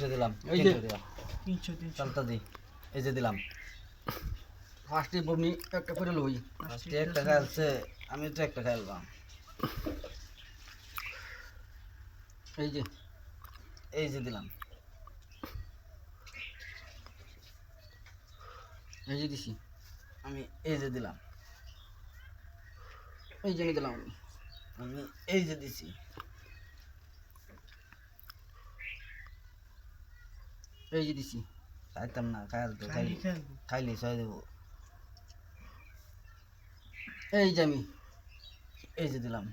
যে দিলাম এই যে 300 টাকা 300 চালতা দি এই যে দিলাম ফার্স্টে বমি একটা করে লই ফার্স্টে একটা খাইছে আমি তো একটা খাইলাম এই যে দিলাম এই যে দিছি আমি এই যে দিলাম এই যে দিলাম আমি এই যে দিছি এই যে দিছি খাইতাম না খাইল তো খাইলে সয় দেবো এই যে আমি এই যে দিলাম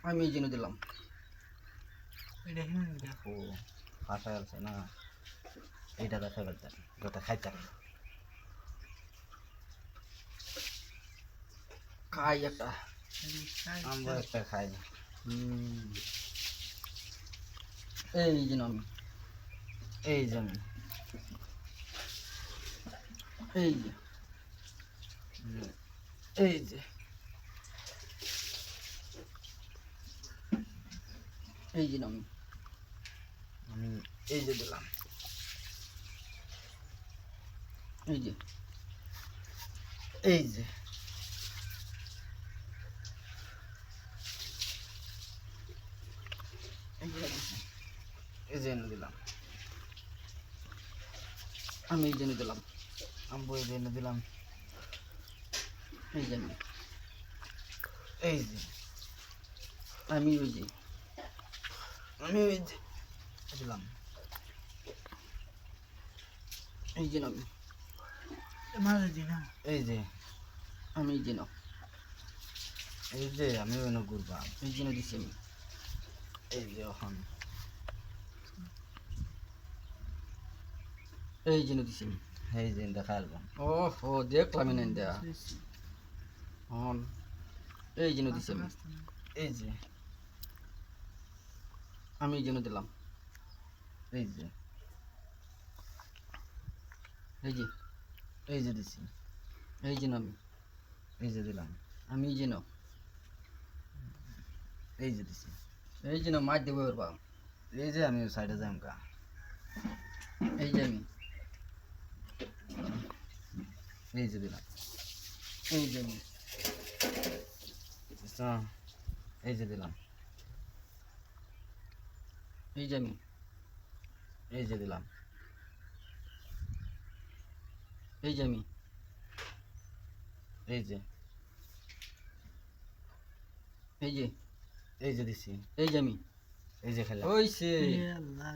আমি এই জন্য দিলাম ও ফাটা আছে না এইটা দেখা যাচ্ছে গোটা খাইতাম খাই একটা আমরা একটা খাই এই যে আমি এই যে আমি এই যে এই যে এই যে আমি এই যে দিলাম এই যে এই যে এই যে এনে দিলাম আমি এই জন্য দিলাম আম্বু এই জন্য দিলাম এই জন্য এই যে আমি ওই যে দিলাম এই যে আমি এই যে আমি এই যে এই যে আমি অন্য ঘুরবা এই জন্য দিচ্ছি আমি এই যে এখন এই জন্য দিচ্ছি আমি এই যে দেখা অ্যালবাম ও হো দেখলাম না দেয়া হন এই জন্য দিচ্ছি আমি এই যে আমি এই জন্য দিলাম এই যে এই যে এই যে দিচ্ছি এই জন্য আমি এই যে দিলাম আমি এই জন্য এই যে দিছি এই জন্য মাছ দেবো এবার বাবা এই যে আমি সাইডে যাই কা এই যে আমি এই যে দিলাম এই যে আমি এই যে দিলাম এই যে আমি এই যে দিলাম এই যে আমি এই যে এই যে এই যে দিছি এই যে আমি এই যে খেলা ওইছে আল্লাহ